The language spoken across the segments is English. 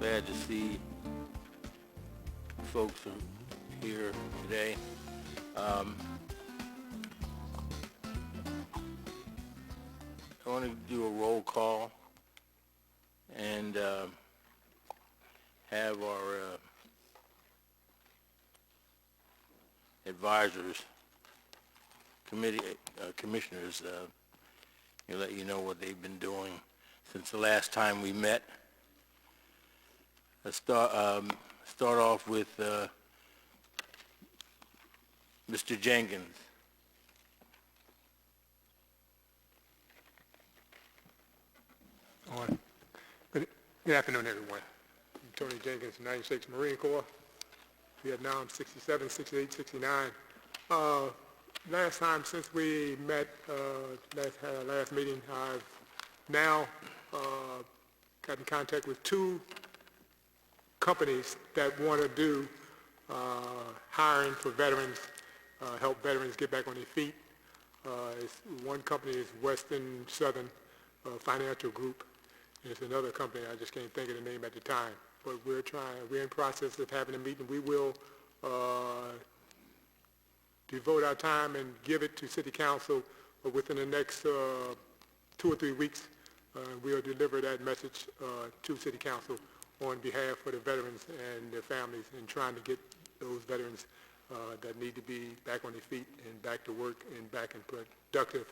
Glad to see folks here today. I want to do a roll call and have our advisors, commissioners, let you know what they've been doing since the last time we met. Let's start off with Mr. Jenkins. Good afternoon, everyone. I'm Tony Jenkins, 96 Marine Corps, Vietnam, 67, 68, 69. Last time since we met, had our last meeting, I've now got in contact with two companies that want to do hiring for veterans, help veterans get back on their feet. One company is Western Southern Financial Group. There's another company, I just can't think of the name at the time, but we're in process of having a meeting. We will devote our time and give it to City Council within the next 2 or 3 weeks. We'll deliver that message to City Council on behalf of the veterans and their families, and trying to get those veterans that need to be back on their feet and back to work and back in productive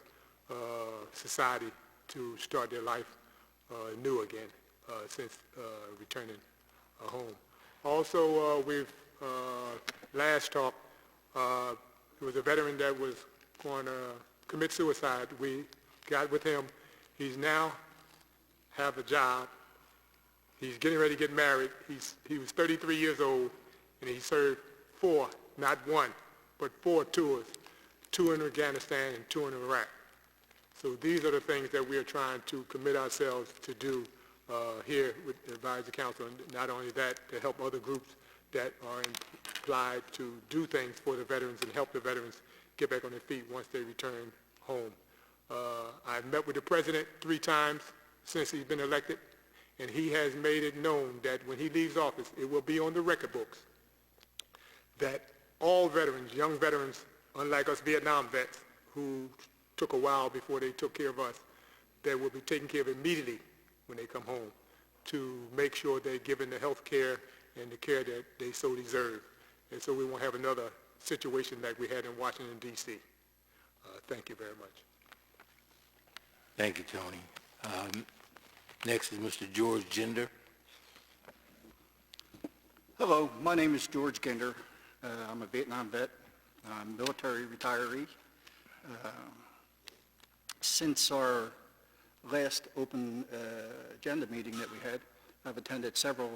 society to start their life new again since returning home. Also, we've last talked, there was a veteran that was going to commit suicide. We got with him. He's now have a job. He's getting ready to get married. He was 33 years old, and he served 4, not 1, but 4 tours, 2 in Afghanistan and 2 in Iraq. So these are the things that we are trying to commit ourselves to do here with the Advisory Council, and not only that, to help other groups that are implied to do things for the veterans and help the veterans get back on their feet once they return home. I've met with the President 3 times since he's been elected, and he has made it known that when he leaves office, it will be on the record books that all veterans, young veterans, unlike us Vietnam vets who took a while before they took care of us, they will be taken care of immediately when they come home, to make sure they're given the health care and the care that they so deserve. And so we won't have another situation like we had in Washington, D.C. Thank you very much. Thank you, Tony. Next is Mr. George Gender. Hello, my name is George Gender. I'm a Vietnam vet. I'm a military retiree. Since our last open agenda meeting that we had, I've attended several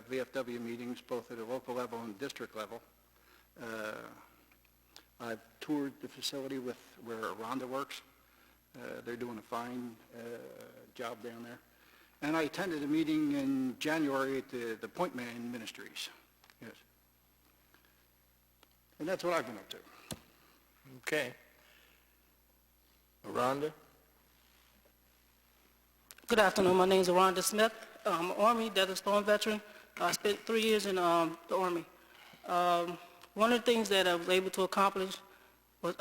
VFW meetings, both at the local level and district level. I've toured the facility where Rhonda works. They're doing a fine job down there. And I attended a meeting in January at the Point Man Ministries. Yes. And that's what I've been up to. Okay. Rhonda? Good afternoon. My name is Rhonda Smith. I'm an Army Desert Storm veteran. I spent 3 years in the Army. One of the things that I was able to accomplish was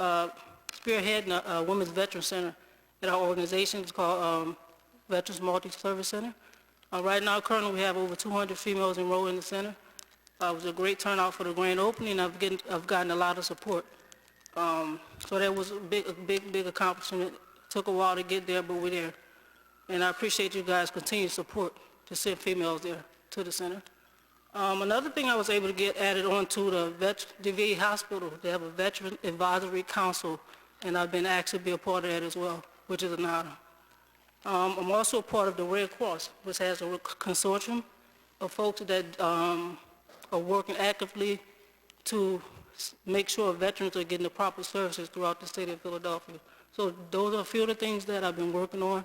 spearheading a Women's Veteran Center at our organization. It's called Veterans Multi-Service Center. Right now, currently, we have over 200 females enrolled in the center. It was a great turnout for the grand opening. I've gotten a lot of support. So that was a big accomplishment. It took a while to get there, but we're there. And I appreciate you guys' continued support to send females there to the center. Another thing I was able to get added on to the VA hospital, they have a Veteran Advisory Council, and I've been asked to be a part of that as well, which is an honor. I'm also a part of the Red Cross, which has a consortium of folks that are working actively to make sure veterans are getting the proper services throughout the state of Philadelphia. So those are a few of the things that I've been working on.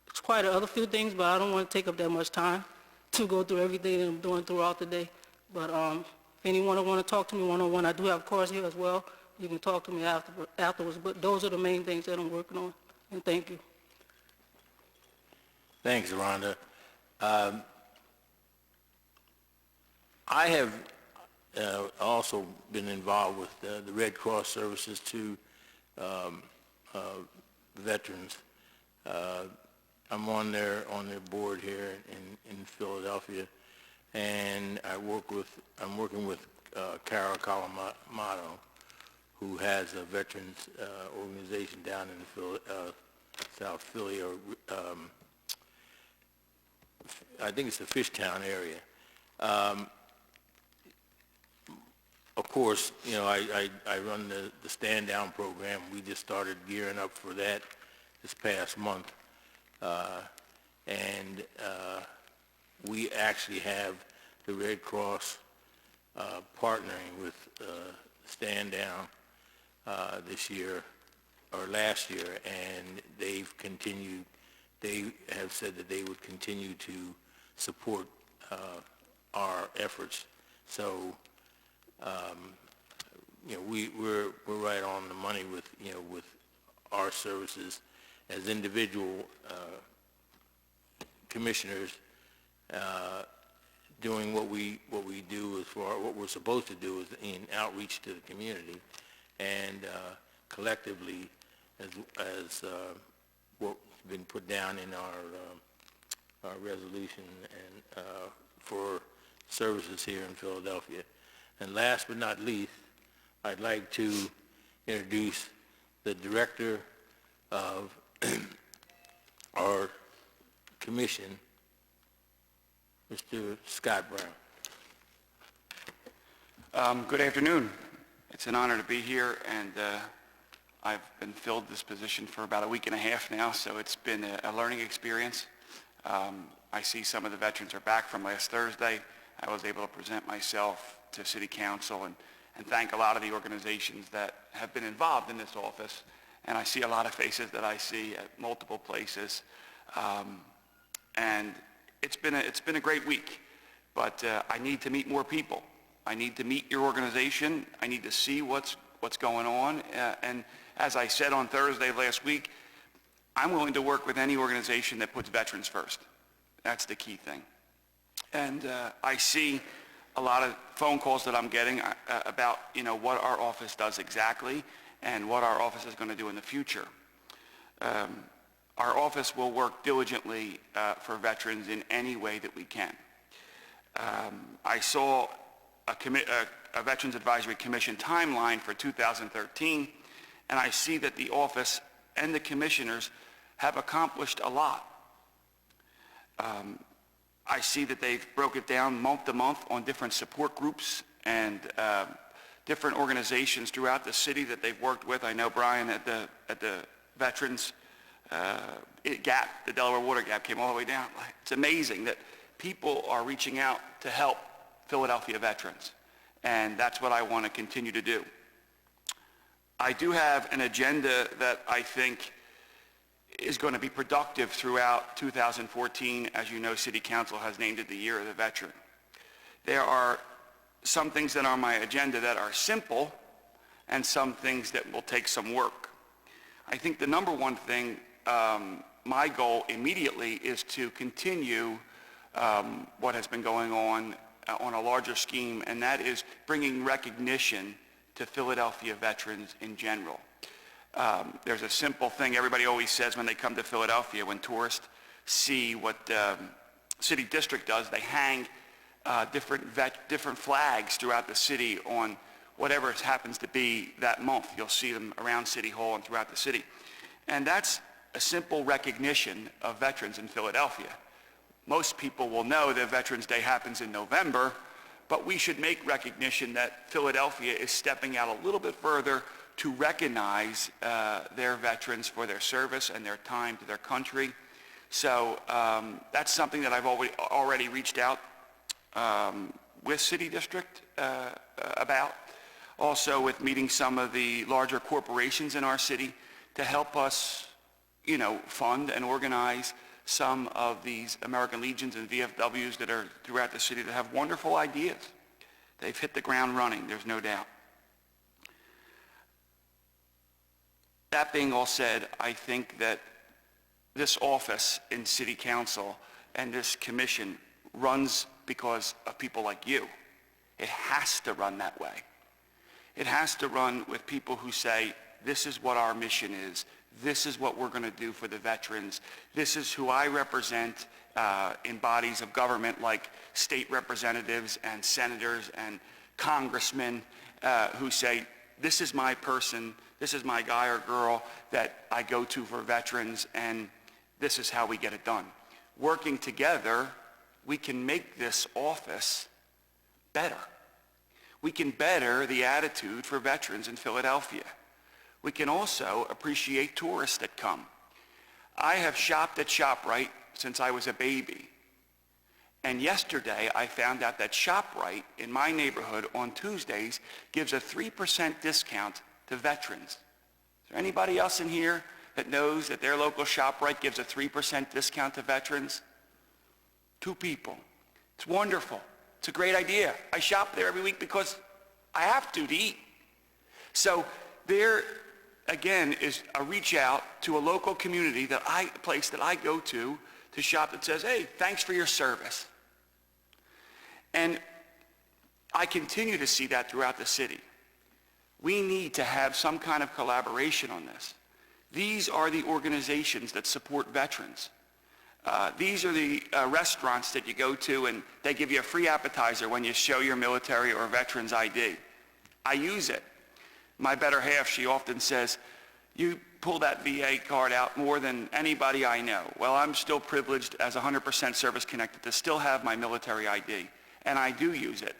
It's quite a few things, but I don't want to take up that much time to go through everything that I'm doing throughout the day. But if anyone want to talk to me one-on-one, I do have cars here as well. You can talk to me afterwards, but those are the main things that I'm working on, and thank you. Thanks, Rhonda. I have also been involved with the Red Cross services to veterans. I'm on their board here in Philadelphia, and I'm working with Carol Colamato, who has a veterans organization down in South Philly, or I think it's the Fishtown area. Of course, you know, I run the Stand Down program. We just started gearing up for that this past month. And we actually have the Red Cross partnering with Stand Down this year, or last year, and they have said that they would continue to support our efforts. So, you know, we're right on the money with, you know, with our services as individual commissioners, doing what we do as far what we're supposed to do is in outreach to the community, and collectively as what's been put down in our resolution and for services here in Philadelphia. And last but not least, I'd like to introduce the director of our commission, Mr. Scott Brown. Good afternoon. It's an honor to be here, and I've been filled this position for about a week and a half now, so it's been a learning experience. I see some of the veterans are back from last Thursday. I was able to present myself to City Council and thank a lot of the organizations that have been involved in this office. And I see a lot of faces that I see at multiple places. And it's been a great week, but I need to meet more people. I need to meet your organization. I need to see what's going on. And as I said on Thursday last week, I'm willing to work with any organization that puts veterans first. That's the key thing. And I see a lot of phone calls that I'm getting about, you know, what our office does exactly and what our office is going to do in the future. Our office will work diligently for veterans in any way that we can. I saw a Veterans Advisory Commission timeline for 2013, and I see that the office and the commissioners have accomplished a lot. I see that they've broke it down month to month on different support groups and different organizations throughout the city that they've worked with. I know Brian at the Veterans Gap, the Delaware Water Gap, came all the way down. It's amazing that people are reaching out to help Philadelphia veterans, and that's what I want to continue to do. I do have an agenda that I think is going to be productive throughout 2014. As you know, City Council has named it the Year of the Veteran. There are some things that are on my agenda that are simple and some things that will take some work. I think the number one thing, my goal immediately is to continue what has been going on a larger scheme, and that is bringing recognition to Philadelphia veterans in general. There's a simple thing everybody always says when they come to Philadelphia, when tourists see what City District does, they hang different flags throughout the city on whatever it happens to be that month. You'll see them around City Hall and throughout the city. And that's a simple recognition of veterans in Philadelphia. Most people will know that Veterans Day happens in November, but we should make recognition that Philadelphia is stepping out a little bit further to recognize their veterans for their service and their time to their country. So that's something that I've already reached out with City District about. Also with meeting some of the larger corporations in our city to help us, you know, fund and organize some of these American Legions and VFWs that are throughout the city that have wonderful ideas. They've hit the ground running, there's no doubt. That being all said, I think that this office in City Council and this commission runs because of people like you. It has to run that way. It has to run with people who say, this is what our mission is. This is what we're going to do for the veterans. This is who I represent in bodies of government like state representatives and senators and congressmen who say, this is my person, this is my guy or girl that I go to for veterans, and this is how we get it done. Working together, we can make this office better. We can better the attitude for veterans in Philadelphia. We can also appreciate tourists that come. I have shopped at ShopRite since I was a baby. And yesterday, I found out that ShopRite in my neighborhood on Tuesdays gives a 3% discount to veterans. Is there anybody else in here that knows that their local ShopRite gives a 3% discount to veterans? 2 people. It's wonderful. It's a great idea. I shop there every week because I have to eat. So there, again, is a reach out to a local community place that I go to shop that says, hey, thanks for your service. And I continue to see that throughout the city. We need to have some kind of collaboration on this. These are the organizations that support veterans. These are the restaurants that you go to and they give you a free appetizer when you show your military or veterans ID. I use it. My better half, she often says, you pull that VA card out more than anybody I know. Well, I'm still privileged as 100% service connected to still have my military ID, and I do use it.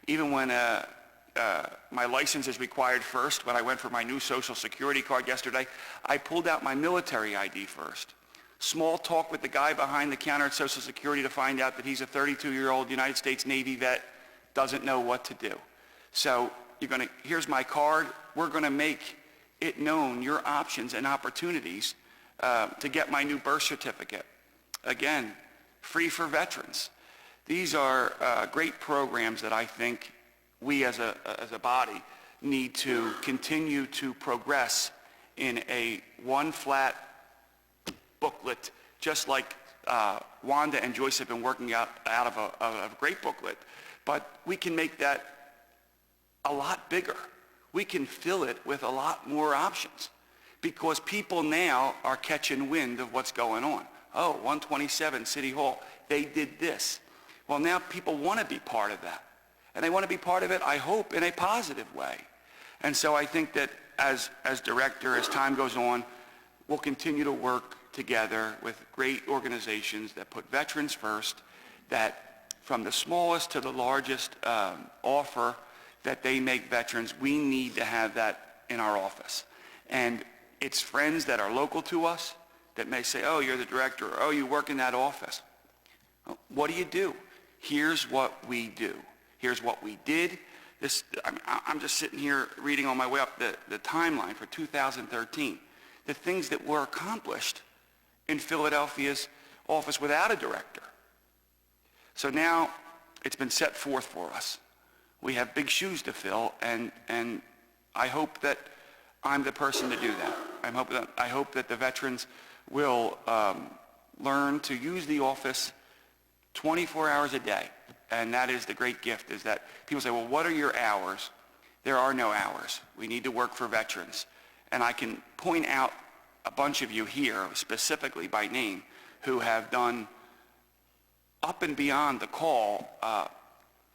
Even when my license is required first, when I went for my new Social Security card yesterday, I pulled out my military ID first. Small talk with the guy behind the counter at Social Security to find out that he's a 32-year-old United States Navy vet, doesn't know what to do. So here's my card. We're going to make it known, your options and opportunities to get my new birth certificate. Again, free for veterans. These are great programs that I think we as a body need to continue to progress in a one flat booklet, just like Wanda and Joyce have been working out of a great booklet. But we can make that a lot bigger. We can fill it with a lot more options because people now are catching wind of what's going on. Oh, 127 City Hall, they did this. Well, now people want to be part of that. And they want to be part of it, I hope, in a positive way. And so I think that as director, as time goes on, we'll continue to work together with great organizations that put veterans first, that from the smallest to the largest offer that they make veterans, we need to have that in our office. And it's friends that are local to us that may say, oh, you're the director, or, oh, you work in that office. What do? Here's what we do. Here's what we did. I'm just sitting here reading on my way up the timeline for 2013, the things that were accomplished in Philadelphia's office without a director. So now it's been set forth for us. We have big shoes to fill, and I hope that I'm the person to do that. I hope that the veterans will learn to use the office 24 hours a day. And that is the great gift, is that people say, well, what are your hours? There are no hours. We need to work for veterans. And I can point out a bunch of you here, specifically by name, who have done up and beyond the call.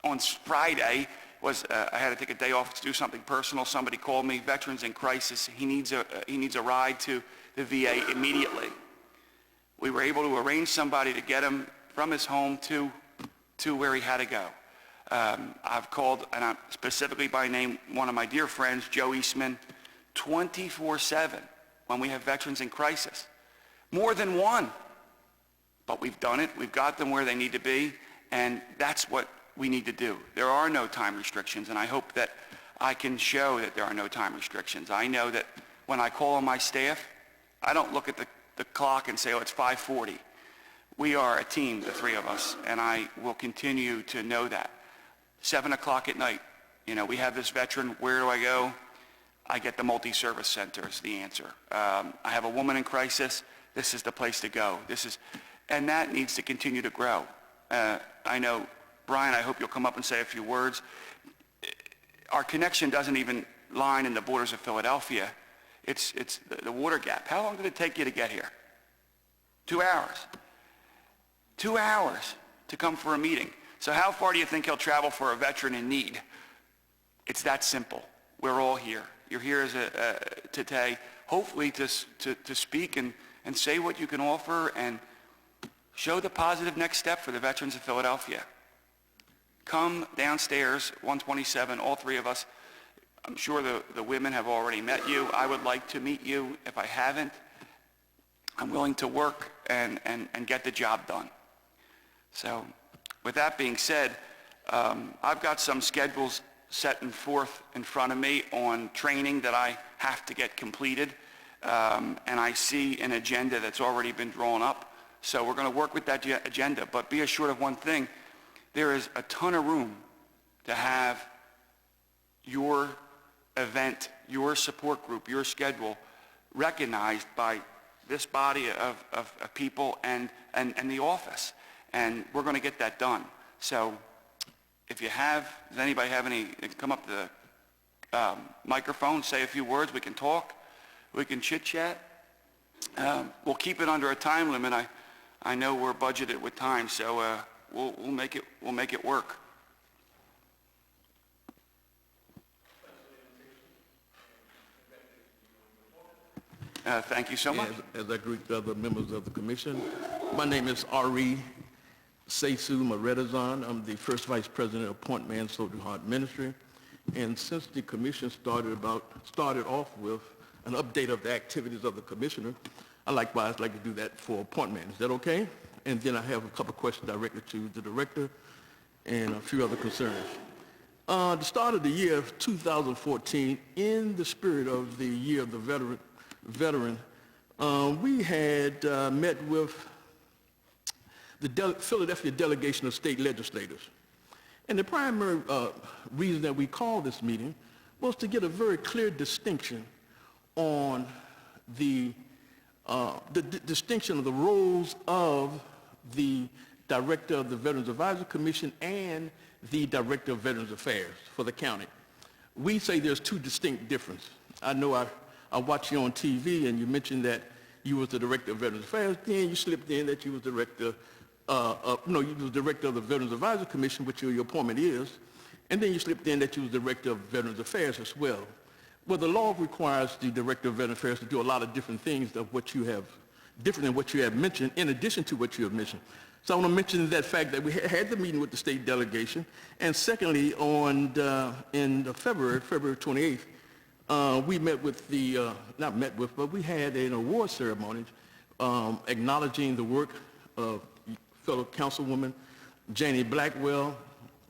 On Friday, I had to take a day off to do something personal. Somebody called me, veterans in crisis. He needs a ride to the VA immediately. We were able to arrange somebody to get him from his home to where he had to go. I've called, and I'm specifically by name, one of my dear friends, Joe Eastman, 24/7 when we have veterans in crisis. More than one. But we've done it. We've got them where they need to be, and that's what we need to do. There are no time restrictions, and I hope that I can show that there are no time restrictions. I know that when I call on my staff, I don't look at the clock and say, oh, it's 5:40. We are a team, the three of us, and I will continue to know that. 7 o'clock at night, we have this veteran, where do I go? I get the multi-service center is the answer. I have a woman in crisis, this is the place to go. And that needs to continue to grow. I know, Brian, I hope you'll come up and say a few words. Our connection doesn't even line in the borders of Philadelphia. It's the water gap. How long did it take you to get here? 2 hours. 2 hours to come for a meeting. So how far do you think he'll travel for a veteran in need? It's that simple. We're all here. You're here today, hopefully to speak and say what you can offer and show the positive next step for the veterans of Philadelphia. Come downstairs, 127, all three of us. I'm sure the women have already met you. I would like to meet you. If I haven't, I'm willing to work and get the job done. So with that being said, I've got some schedules set forth in front of me on training that I have to get completed. And I see an agenda that's already been drawn up. So we're going to work with that agenda. But be assured of one thing. There is a ton of room to have your event, your support group, your schedule recognized by this body of people and the office. And we're going to get that done. So if you does anybody have any, come up to the microphone, say a few words, we can talk, we can chit-chat. We'll keep it under a time limit. I know we're budgeted with time, so we'll make it work. Thank you so much. As I greet the other members of the commission, my name is Ari Seisu Maredazan. I'm the first vice president of Point Man Soldier Heart Ministry. And since the commission started off with an update of the activities of the commissioner, I likewise like to do that for Point Man. Is that okay? And then I have a couple of questions directed to the director and a few other concerns. The start of the year of 2014, in the spirit of the year of the veteran, we had met with the Philadelphia delegation of state legislators. And the primary reason that we called this meeting was to get a very clear distinction on the distinction of the roles of the director of the Veterans Advisory Commission and the director of Veterans Affairs for the county. We say there's two distinct differences. I know I watch you on TV and you mentioned that you was the director of Veterans Affairs, then you slipped in that you was director you was director of the Veterans Advisory Commission, which your appointment is, and then you slipped in that you was director of Veterans Affairs as well. Well, the law requires the director of Veterans Affairs to do a lot of different things of what you have, different than what you have mentioned, in addition to what you have mentioned. So I want to mention that fact that we had the meeting with the state delegation, and secondly, in February 28th, we met with but we had an award ceremony acknowledging the work of fellow councilwoman Janie Blackwell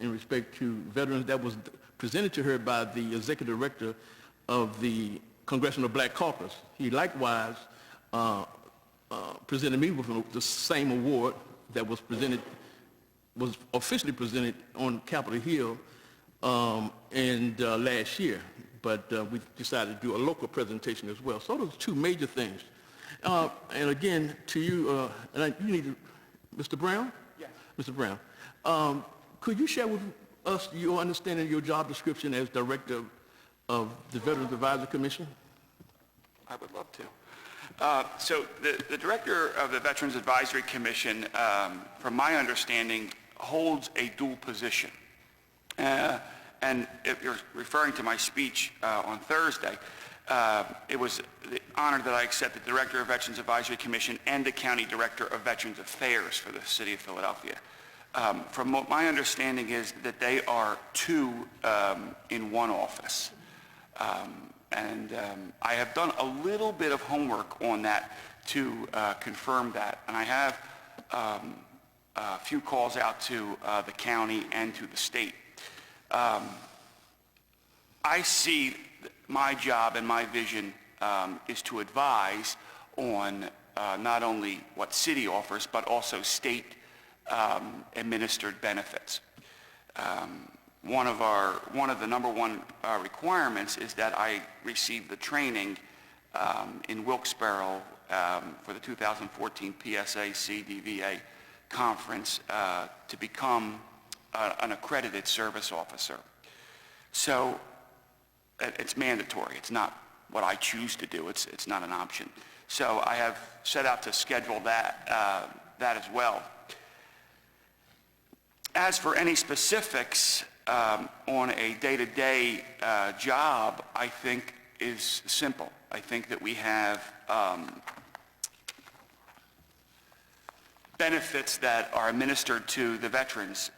in respect to veterans. That was presented to her by the executive director of the Congressional Black Caucus. He likewise presented me with the same award that was officially presented on Capitol Hill last year. But we decided to do a local presentation as well. So those two major things. And again, to you, you need to, Mr. Brown? Yes. Mr. Brown, could you share with us your understanding of your job description as director of the Veterans Advisory Commission? I would love to. So the director of the Veterans Advisory Commission, from my understanding, holds a dual position. And if you're referring to my speech on Thursday, it was the honor that I accept the Director of Veterans Advisory Commission and the County Director of Veterans Affairs for the City of Philadelphia. From what my understanding is that they are two in one office. I have done a little bit of homework on that to confirm that. And I have a few calls out to the county and to the state. I see my job and my vision is to advise on not only what city offers, but also state administered benefits. One of the number one requirements is that I receive the training in Wilkes-Barre for the 2014 PSA-CDVA conference to become an accredited service officer. So it's mandatory. It's not what I choose to do. It's not an option. So I have set out to schedule that as well. As for any specifics on a day-to-day job, I think is simple. I think that we have benefits that are administered to the veterans.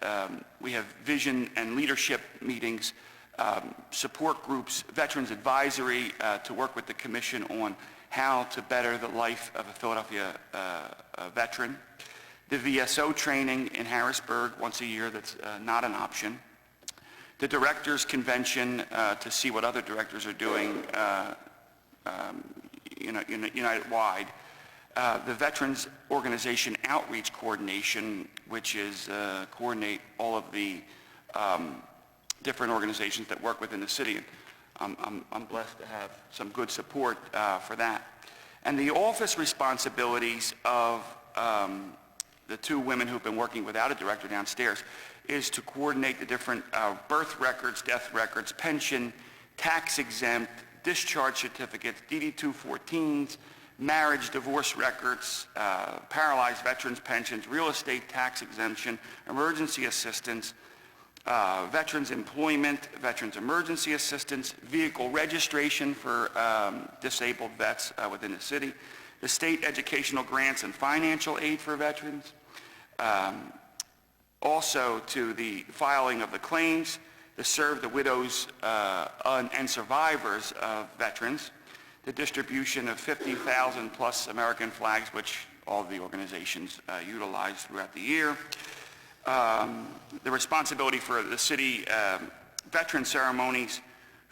We have vision and leadership meetings, support groups, veterans advisory to work with the commission on how to better the life of a Philadelphia veteran. The VSO training in Harrisburg once a year that's not an option. The directors convention to see what other directors are doing United-wide. The Veterans Organization Outreach Coordination, which is coordinate all of the different organizations that work within the city. I'm blessed to have some good support for that. And the office responsibilities of the two women who've been working without a director downstairs is to coordinate the different birth records, death records, pension, tax exempt, discharge certificates, DD-214s, marriage, divorce records, paralyzed veterans pensions, real estate tax exemption, emergency assistance, veterans employment, veterans emergency assistance, vehicle registration for disabled vets within the city, the state educational grants and financial aid for veterans, also to the filing of the claims, to serve the widows and survivors of veterans, the distribution of 50,000 plus American flags, which all of the organizations utilize throughout the year, the responsibility for the city veteran ceremonies,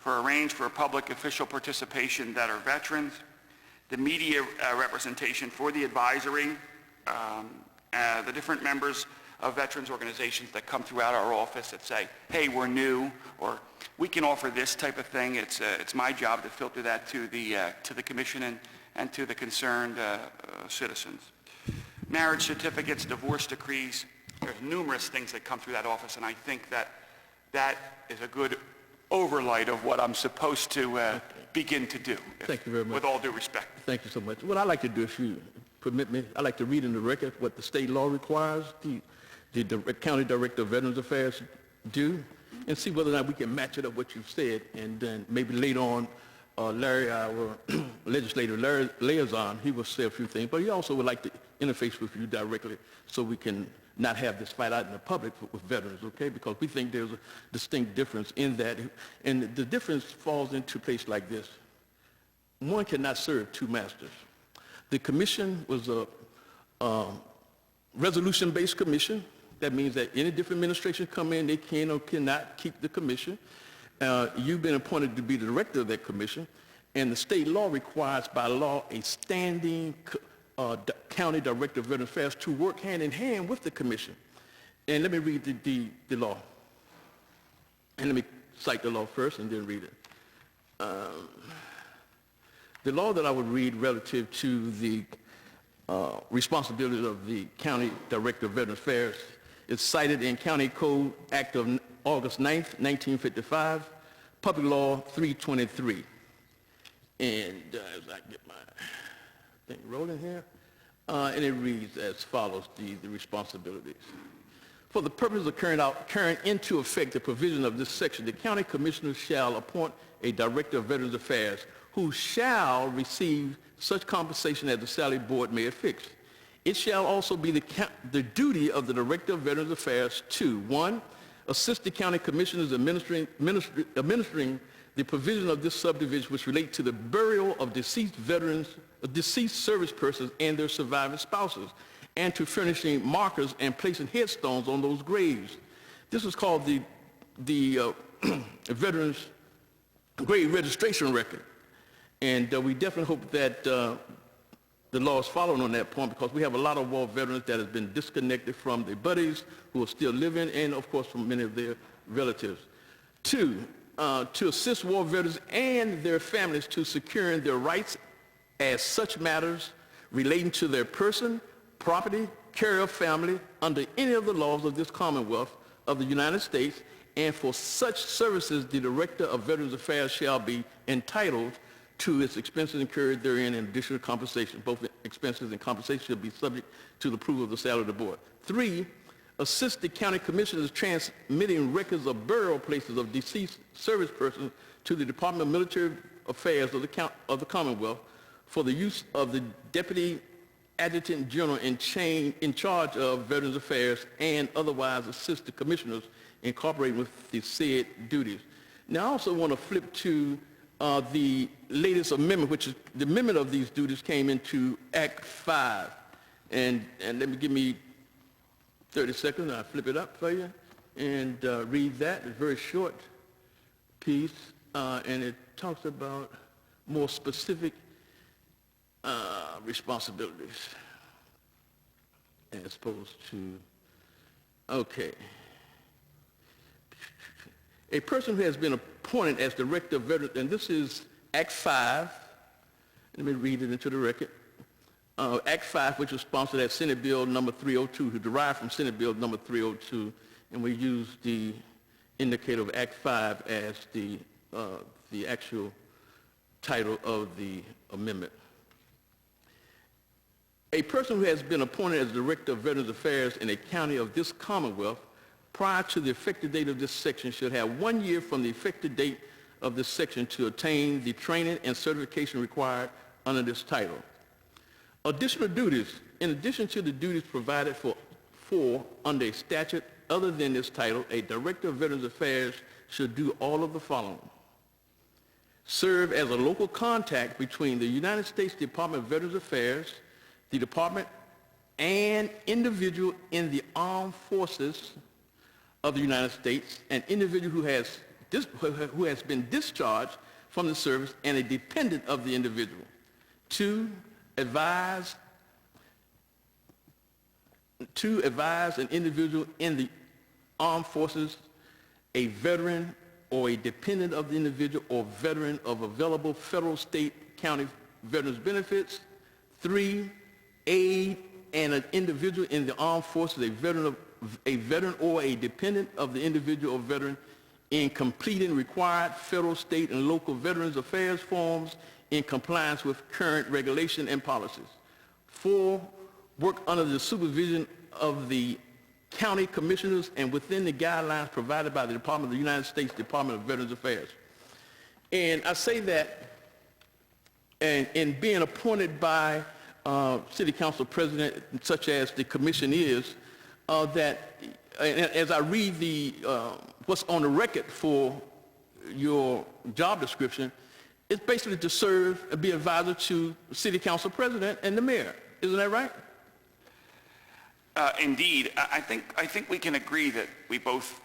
arrange for public official participation that are veterans, the media representation for the advisory, the different members of veterans organizations that come throughout our office that say, hey, we're new, or we can offer this type of thing. It's my job to filter that to the commission and to the concerned citizens. Marriage certificates, divorce decrees, there's numerous things that come through that office, and I think that is a good overlight of what I'm supposed to begin to do. Thank you very much. With all due respect. Thank you so much. What I'd like to do, if you permit me, I'd like to read in the record what the state law requires the County Director of Veterans Affairs do, and see whether or not we can match it up what you've said, and then maybe later on, Larry, our legislative liaison, he will say a few things, but he also would like to interface with you directly so we can not have this fight out in the public with veterans, okay? Because we think there's a distinct difference in that, and the difference falls into a place like this. One cannot serve two masters. The commission was a resolution-based commission. That means that any different administration come in, they can or cannot keep the commission. You've been appointed to be the director of that commission, and the state law requires by law a standing county director of veteran affairs to work hand in hand with the commission. And let me read the law. And let me cite the law first and then read it. The law that I would read relative to the responsibilities of the county director of veteran affairs is cited in County Code Act of August 9th, 1955, Public Law 323. And as I get my thing rolling here, and it reads as follows, the responsibilities. For the purpose of carrying into effect the provision of this section, the county commissioner shall appoint a director of veterans affairs who shall receive such compensation as the salary board may affix. It shall also be the duty of the director of veterans affairs to, 1, assist the county commissioners administering the provision of this subdivision which relate to the burial of deceased veterans, deceased service persons and their surviving spouses, and to furnishing markers and placing headstones on those graves. This is called the Veterans Grave Registration Record. And we definitely hope that the law is following on that point, because we have a lot of war veterans that have been disconnected from their buddies who are still living, and of course from many of their relatives. 2, to assist war veterans and their families to securing their rights as such matters relating to their person, property, care of family under any of the laws of this Commonwealth of the United States, and for such services the Director of Veterans Affairs shall be entitled to its expenses incurred therein and additional compensation. Both expenses and compensation shall be subject to the approval of the salary of the board. 3, assist the county commissioners transmitting records of burial places of deceased service persons to the Department of Military Affairs of the Commonwealth for the use of the Deputy Adjutant General in charge of Veterans Affairs, and otherwise assist the commissioners in cooperating with the said duties. Now, I also want to flip to the latest amendment, which is the amendment of these duties came into Act 5. And let me give me 30 seconds, I'll flip it up for you and read that. It's a very short piece, and it talks about more specific responsibilities as opposed to, okay. A person who has been appointed as Director of Veterans, and this is Act 5, let me read it into the record. Act 5, which was sponsored as Senate Bill number 302, who derived from Senate Bill number 302, and we use the indicator of Act 5 as the actual title of the amendment. A person who has been appointed as Director of Veterans Affairs in a county of this Commonwealth prior to the effective date of this section should have 1 year from the effective date of this section to attain the training and certification required under this title. Additional duties. In addition to the duties provided for under a statute other than this title, a Director of Veterans Affairs should do all of the following. Serve as a local contact between the United States Department of Veterans Affairs, the department, and individual in the armed forces of the United States, an individual who has been discharged from the service, and a dependent of the individual. 2, advise an individual in the armed forces, a veteran or a dependent of the individual or veteran of available federal, state, county veterans benefits. 3, aid an individual in the armed forces, a veteran or a dependent of the individual or veteran in completing required federal, state, and local veterans affairs forms in compliance with current regulation and policies. 4, work under the supervision of the county commissioners and within the guidelines provided by the Department of the United States Department of Veterans Affairs. And I say that in being appointed by City Council President, such as the commission is, that as I read what's on the record for your job description, it's basically to serve and be advisor to the City Council President and the Mayor. Isn't that right? Indeed. I think we can agree that we both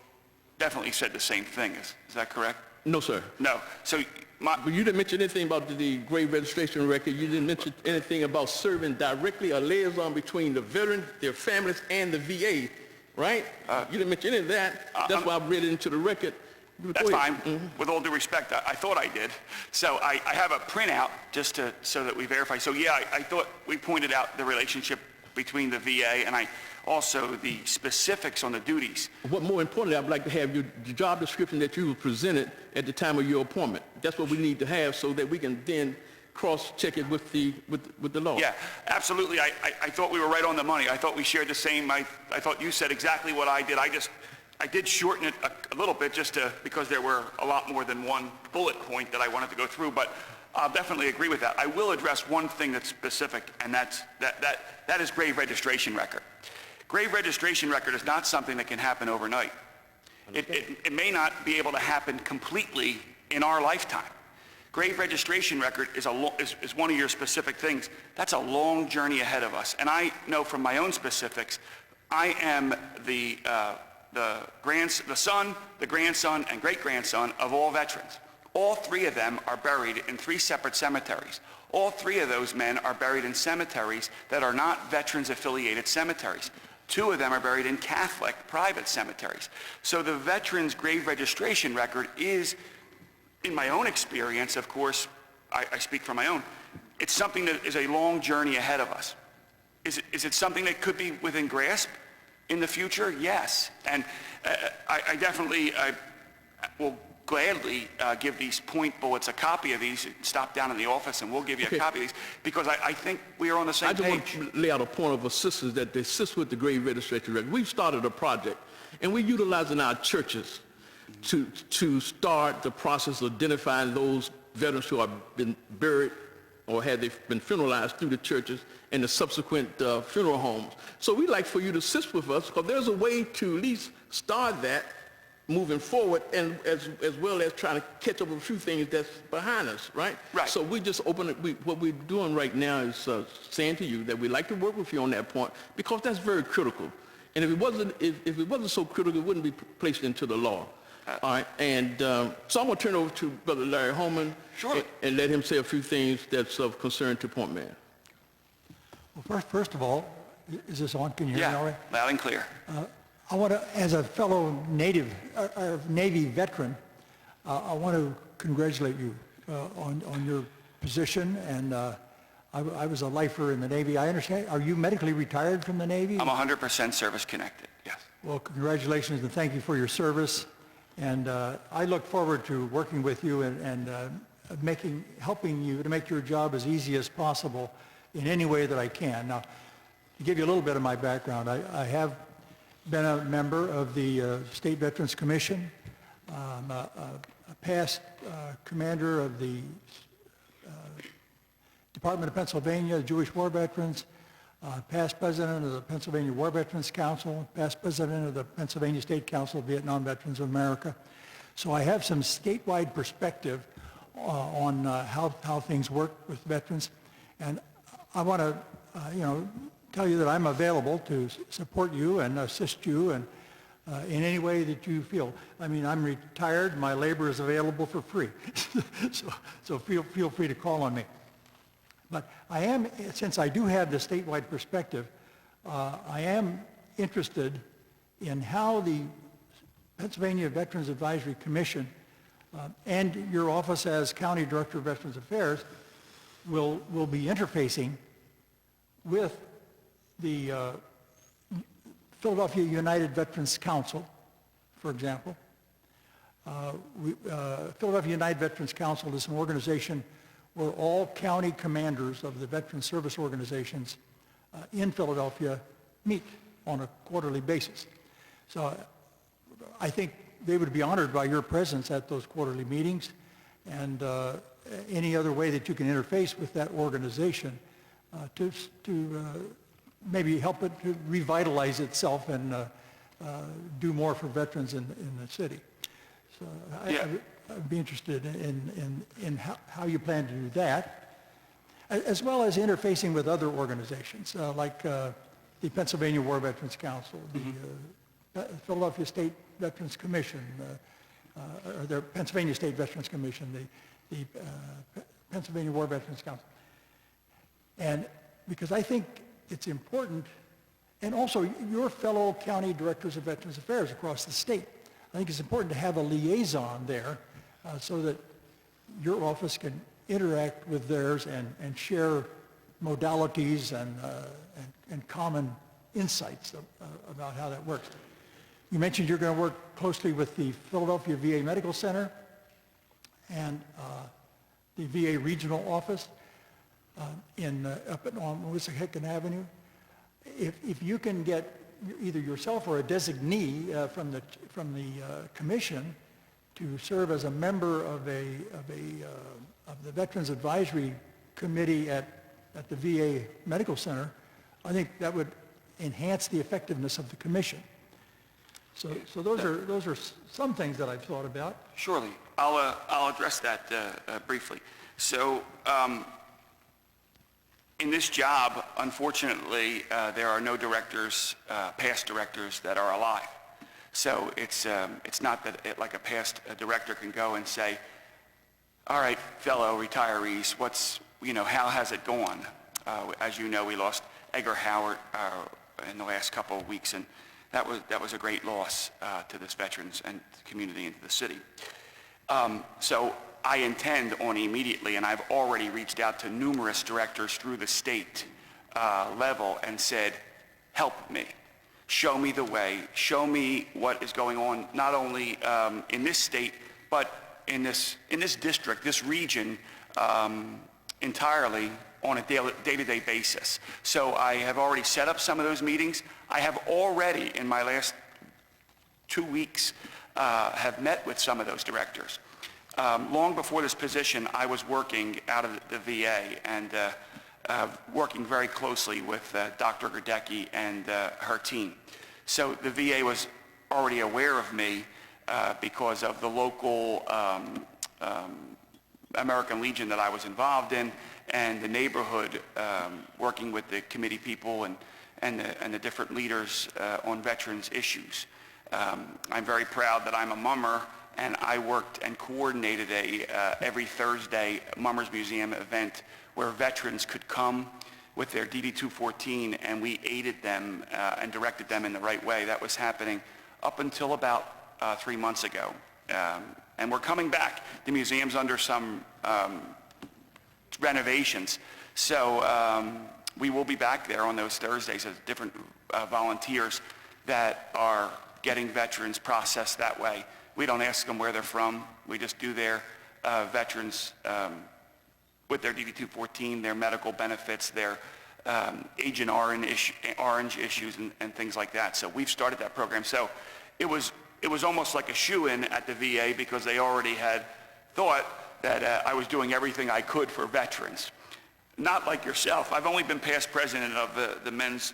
definitely said the same thing. Is that correct? No, sir. No. So But you didn't mention anything about the grave registration record. You didn't mention anything about serving directly a liaison between the veteran, their families, and the VA, right? You didn't mention any of that. That's why I read it into the record. That's fine. Mm-hmm. With all due respect, I thought I did. So I have a printout just so that we verify. So yeah, I thought we pointed out the relationship between the VA and also the specifics on the duties. What more importantly, I'd like to have your job description that you presented at the time of your appointment. That's what we need to have so that we can then cross-check it with the law. Yeah, absolutely. I thought we were right on the money. I thought we shared the same. I thought you said exactly what I did. I did shorten it a little bit because there were a lot more than one bullet point that I wanted to go through, but I'll definitely agree with that. I will address one thing that's specific, and that is grave registration record. Grave registration record is not something that can happen overnight. It may not be able to happen completely in our lifetime. Grave registration record is one of your specific things. That's a long journey ahead of us. And I know from my own specifics, I am the son, the grandson, and great-grandson of all veterans. All three of them are buried in 3 separate cemeteries. All 3 of those men are buried in cemeteries that are not veterans-affiliated cemeteries. 2 of them are buried in Catholic private cemeteries. So the veterans' grave registration record is, in my own experience, of course, I speak from my own, it's something that is a long journey ahead of us. Is it something that could be within grasp in the future? Yes. And I definitely will gladly give these point bullets a copy of these. Stop down in the office and we'll give you a copy of these, because I think we are on the same I page. just want to lay out a point of assistance that they assist with the grave registration record. We've started a project, and we're utilizing our churches to start the process of identifying those veterans who have been buried or had they been funeralized through the churches and the subsequent funeral homes. So we'd like for you to assist with us, because there's a way to at least start that moving forward, and as well as trying to catch up with a few things that's behind us, right? Right. So we just open it. What we're doing right now is saying to you that we'd like to work with you on that point, because that's very critical. And if it wasn't so critical, it wouldn't be placed into the law. All right. And so I'm going to turn it over to Brother Larry Holman. Sure. And let him say a few things that's of concern to Point Man. Well, first of all, is this on? Can you hear me all Yeah, right? loud and clear. I want to, as a fellow Navy veteran, I want to congratulate you on your position. And I was a lifer in the Navy. I understand. Are you medically retired from the Navy? I'm 100% service connected, yes. Well, congratulations and thank you for your service. And I look forward to working with you and helping you to make your job as easy as possible in any way that I can. Now, to give you a little bit of my background, I have been a member of the State Veterans Commission. I'm a past commander of the Department of Pennsylvania Jewish War Veterans, past president of the Pennsylvania War Veterans Council, past president of the Pennsylvania State Council of Vietnam Veterans of America. So I have some statewide perspective on how things work with veterans. And I want to, tell you that I'm available to support you and assist you and in any way that you feel. I mean, I'm retired. My labor is available for free. so feel free to call on me. But I am, since I do have the statewide perspective, I am interested in how the Pennsylvania Veterans Advisory Commission and your office as County Director of Veterans Affairs will be interfacing with the Philadelphia United Veterans Council, for example. Philadelphia United Veterans Council is an organization where all county commanders of the veteran service organizations in Philadelphia meet on a quarterly basis. So I think they would be honored by your presence at those quarterly meetings, and any other way that you can interface with that organization to maybe help it to revitalize itself and do more for veterans in the city. So I'd be interested in how you plan to do that, as well as interfacing with other organizations like the Pennsylvania War Veterans Council, the Philadelphia State Veterans Commission, or the Pennsylvania State Veterans Commission, the Pennsylvania War Veterans Council. And because I think it's important, and also your fellow county directors of Veterans Affairs across the state, I think it's important to have a liaison there so that your office can interact with theirs and share modalities and common insights about how that works. You mentioned you're going to work closely with the Philadelphia VA Medical Center and the VA Regional Office up on Wissahickon Avenue. If you can get either yourself or a designee from the commission to serve as a member of the Veterans Advisory Committee at the VA Medical Center, I think that would enhance the effectiveness of the commission. So those are some things that I've thought about. Surely. I'll address that briefly. So in this job, unfortunately, there are no directors, past directors that are alive. So it's not that like a past director can go and say, all right, fellow retirees, how has it gone? As you know, we lost Edgar Howard in the last couple of weeks, and that was a great loss to this veterans and community and to the city. So I intend on immediately, and I've already reached out to numerous directors through the state level and said, help me. Show me the way. Show me what is going on, not only in this state, but in this district, this region, entirely on a day-to-day basis. So I have already set up some of those meetings. I have already, in my last 2 weeks, have met with some of those directors. Long before this position, I was working out of the VA and working very closely with Dr. Gerdecki and her team. So the VA was already aware of me because of the local American Legion that I was involved in, and the neighborhood, working with the committee people and the different leaders on veterans issues. I'm very proud that I'm a mummer, and I worked and coordinated every Thursday Mummers Museum event where veterans could come with their DD-214, and we aided them and directed them in the right way. That was happening up until about 3 months ago. And we're coming back. The museum's under some renovations. So we will be back there on those Thursdays as different volunteers that are getting veterans processed that way. We don't ask them where they're from. We just do their veterans with their DD-214, their medical benefits, their Agent Orange issues and things like that. So we've started that program. So it was almost like a shoo-in at the VA because they already had thought that I was doing everything I could for veterans. Not like yourself. I've only been past president of the men's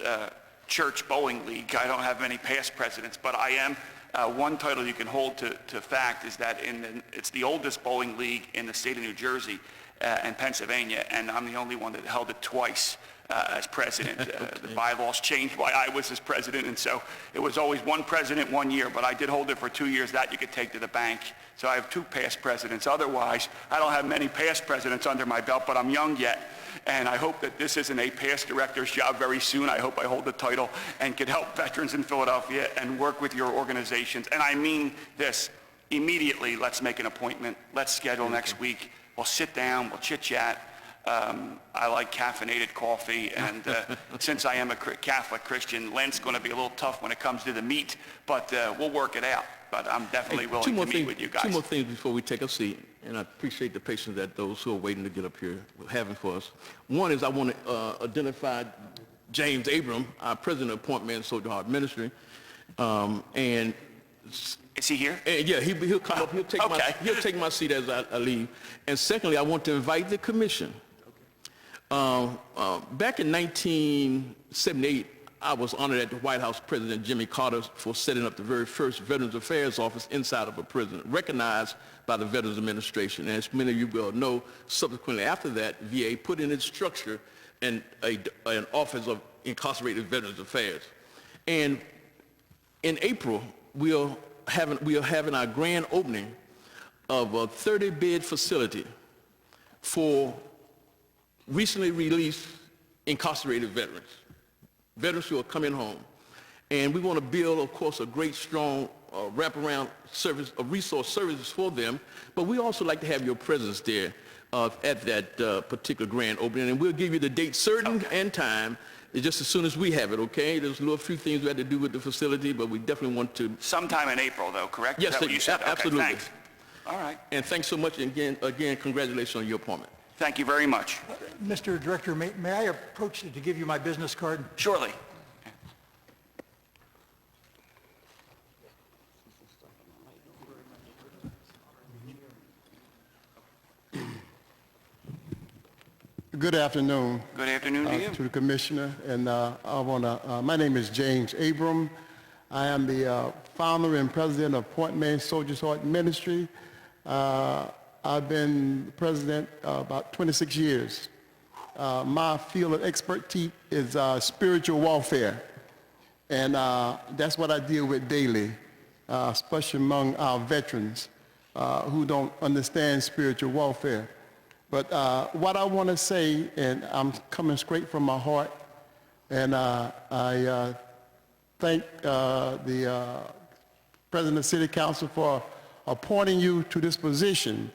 church bowling league. I don't have many past presidents, but I am. One title you can hold to fact is that it's the oldest bowling league in the state of New Jersey and Pennsylvania, and I'm the only one that held it twice as president. The bylaws changed while I was as president, and so it was always one president 1 year, but I did hold it for 2 years. That you could take to the bank. So I have 2 past presidents. Otherwise, I don't have many past presidents under my belt, but I'm young yet. And I hope that this isn't a past director's job very soon. I hope I hold the title and can help veterans in Philadelphia and work with your organizations. And I mean this, immediately, let's make an appointment. Let's schedule next week. We'll sit down, we'll chit-chat. I like caffeinated coffee, and since I am a Catholic Christian, Lent's going to be a little tough when it comes to the meat, but we'll work it out. But I'm definitely willing to meet with you guys. 2 more things before we take a seat, and I appreciate the patience that those who are waiting to get up here are having for us. One is I want to identify James Abram, our president of Point Man Soldier Heart Ministry, and is he here? yeah, he'll come up. He'll take my seat as I leave. And secondly, I want to invite the commission. Back in 1978, I was honored at the White House President Jimmy Carter for setting up the very first Veterans Affairs office inside of a prison, recognized by the Veterans Administration. And as many of you will know, subsequently after that, VA put in its structure an Office of Incarcerated Veterans Affairs. And in April, we are having our grand opening of a 30-bed facility for recently released incarcerated veterans who are coming home. And we want to build, of course, a great, strong wraparound service, resource services for them, but we also like to have your presence there at that particular grand opening, and we'll give you the date certain and time just as soon as we have it, okay? There's a few things we had to do with the facility, but we definitely want to... Sometime in April, though, correct? Yes, is that what you said? absolutely. Okay, thanks. All right. And thanks so much, and again, congratulations on your appointment. Thank you very much. Mr. Director, may I approach you to give you my business card? Surely. Good afternoon. Good afternoon to you. To the Commissioner, and my name is James Abram. I am the founder and president of Point Man Soldiers Heart Ministry. I've been president about 26 years. My field of expertise is spiritual warfare, and that's what I deal with daily, especially among our veterans who don't understand spiritual warfare. But what I want to say, and I'm coming straight from my heart, and I thank the President of the City Council for appointing you to this position.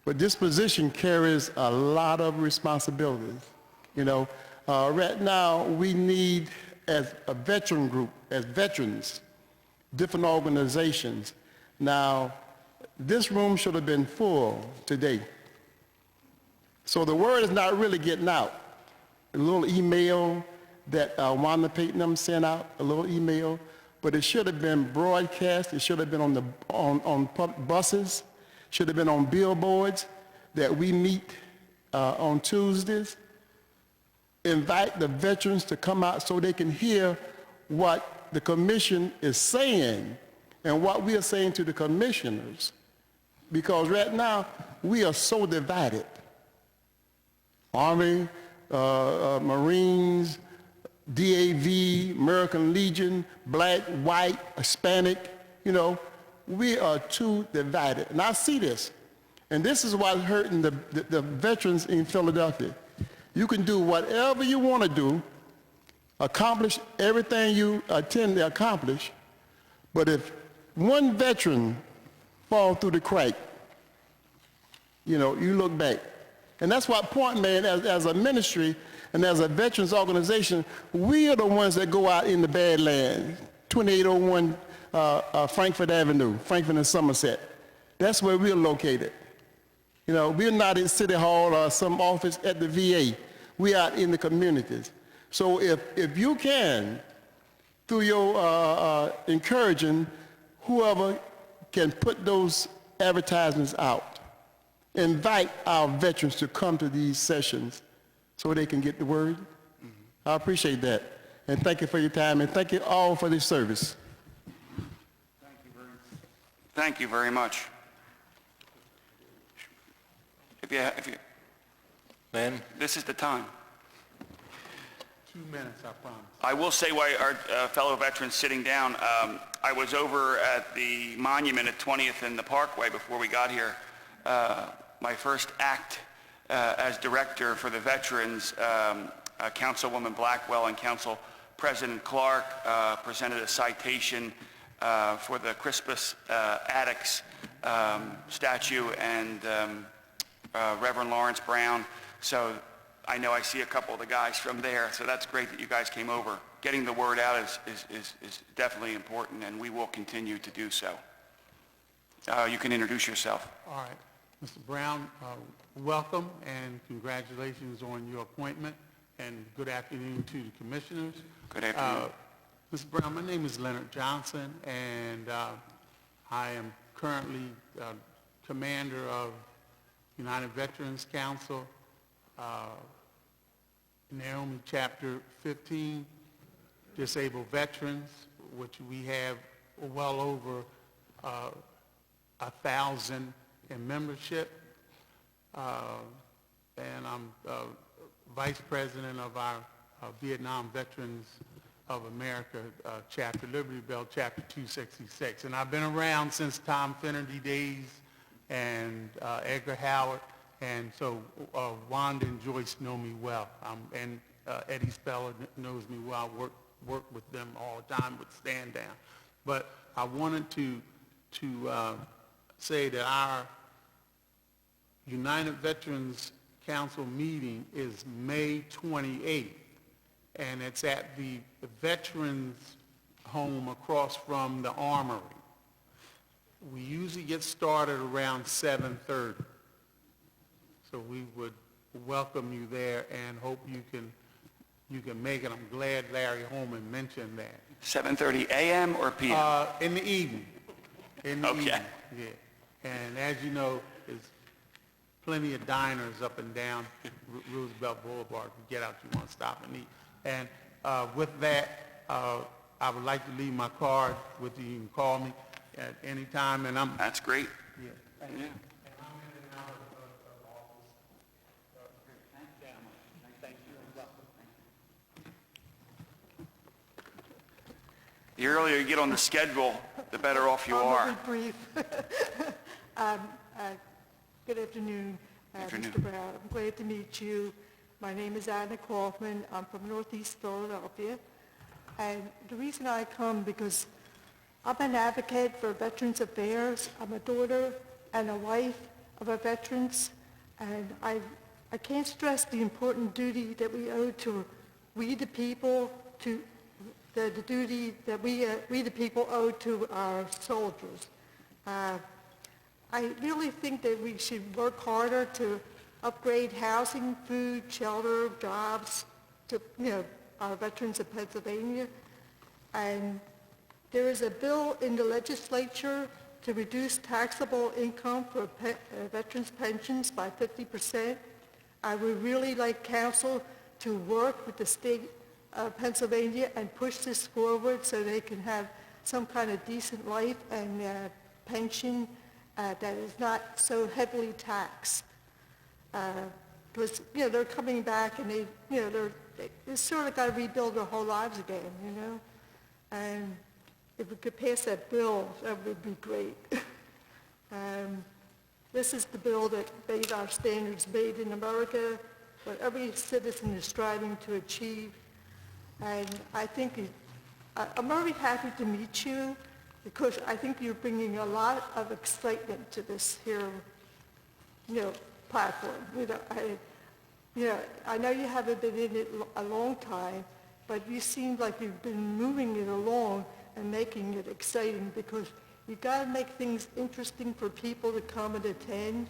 But this position carries a lot of responsibilities. You know, right now we need, as a veteran group, as veterans, different organizations. Now, this room should have been full today. So the word is not really getting out. A little email that Wanda Payton them sent out, a little email, but it should have been broadcast. It should have been on buses, should have been on billboards, that we meet on Tuesdays. Invite the veterans to come out so they can hear what the commission is saying and what we are saying to the commissioners. Because right now, we are so divided. Army, Marines, DAV, American Legion, black, white, Hispanic, you know, we are too divided. And I see this. And this is what's hurting the veterans in Philadelphia. You can do whatever you want to do, accomplish everything you intend to accomplish, but if one veteran falls through the crack, you know, you look back. And that's why Point Man, as a ministry and as a veterans organization, we are the ones that go out in the Badlands, 2801 Frankfurt Avenue, Frankfurt and Somerset. That's where we're located. You know, we're not in City Hall or some office at the VA. We're out in the communities. So if you can, through your encouraging, whoever can put those advertisements out, invite our veterans to come to these sessions so they can get the word. I appreciate that. And thank you for your time, and thank you all for this service. Thank you very much. If you, Len? this is the time. 2 minutes, I promise. I will say while our fellow veterans sitting down, I was over at the monument at 20th and the Parkway before we got here. My first act as director for the veterans, Councilwoman Blackwell and Council President Clark presented a citation for the Crispus Attucks statue and Reverend Lawrence Brown. So I know I see a couple of the guys from there, so that's great that you guys came over. Getting the word out is definitely important, and we will continue to do so. You can introduce yourself. All right. Mr. Brown, welcome and congratulations on your appointment, and good afternoon to the commissioners. Good afternoon. Mr. Brown, my name is Leonard Johnson, and I am currently commander of United Veterans Council, Naomi Chapter 15, Disabled Veterans, which we have well over 1,000 in membership, and I'm vice president of our Vietnam Veterans of America chapter, Liberty Bell Chapter 266. And I've been around since Tom Finnerty days and Edgar Howard, and so Wanda and Joyce know me well, and Eddie Speller knows me well. I work with them all the time with Stand Down. But I wanted to say that our United Veterans Council meeting is May 28th, and it's at the Veterans Home across from the Armory. We usually get started around 7:30, so we would welcome you there and hope you can make it. I'm glad Larry Holman mentioned that. 7:30 a.m. or p.m.? In the evening. In the Okay. evening, yeah. And as you know, there's plenty of diners up and down Roosevelt Boulevard. If you get out, you want to stop and eat. And with that, I would like to leave my card with you. You can call me at any time, and I'm... That's great. Yeah. Yeah. And I'm in and out of office. Thank you. Thank you. The earlier you get on the schedule, the better off you are. I'll be brief. Good afternoon, Afternoon. Mr. Brown. I'm glad to meet you. My name is Anna Kaufman. I'm from Northeast Philadelphia. And the reason I come because I'm an advocate for Veterans Affairs. I'm a daughter and a wife of our veterans, and I can't stress the important duty that we owe to we the people, to the duty that we the people owe to our soldiers. I really think that we should work harder to upgrade housing, food, shelter, jobs to, our veterans of Pennsylvania. And there is a bill in the legislature to reduce taxable income for veterans' pensions by 50%. I would really like council to work with the state of Pennsylvania and push this forward so they can have some kind of decent life and pension that is not so heavily taxed. Because, they're coming back and they sort of got to rebuild their whole lives again, And if we could pass that bill, that would be great. This is the bill that made our standards made in America, what every citizen is striving to achieve. And I think I'm very happy to meet you because I think you're bringing a lot of excitement to this here, platform. I know you haven't been in it a long time, but you seem like you've been moving it along and making it exciting because you got to make things interesting for people to come and attend.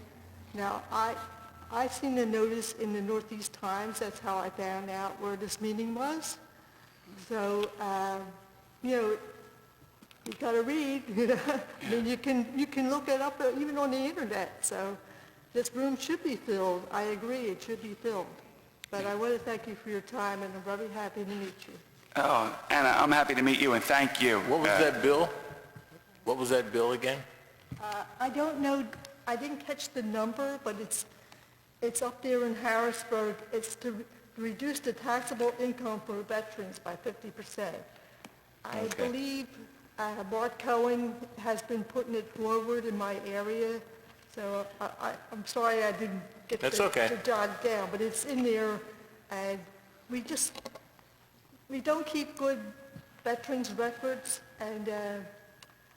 Now, I seen a notice in the Northeast Times. That's how I found out where this meeting was. So, you got to read. I mean, you can look it up even on the internet. So, this room should be filled. I agree, it should be filled. But I want to thank you for your time, and I'm very happy to meet you. Oh, Anna, I'm happy to meet you, and thank you. What was that bill? What was that bill again? I don't know, I didn't catch the number, but it's up there in Harrisburg. It's to reduce the taxable income for veterans by 50%. I believe Mark Cohen has been putting it forward in my area, so I'm sorry I didn't get to jot it down, but it's in there, and we don't keep good veterans records, and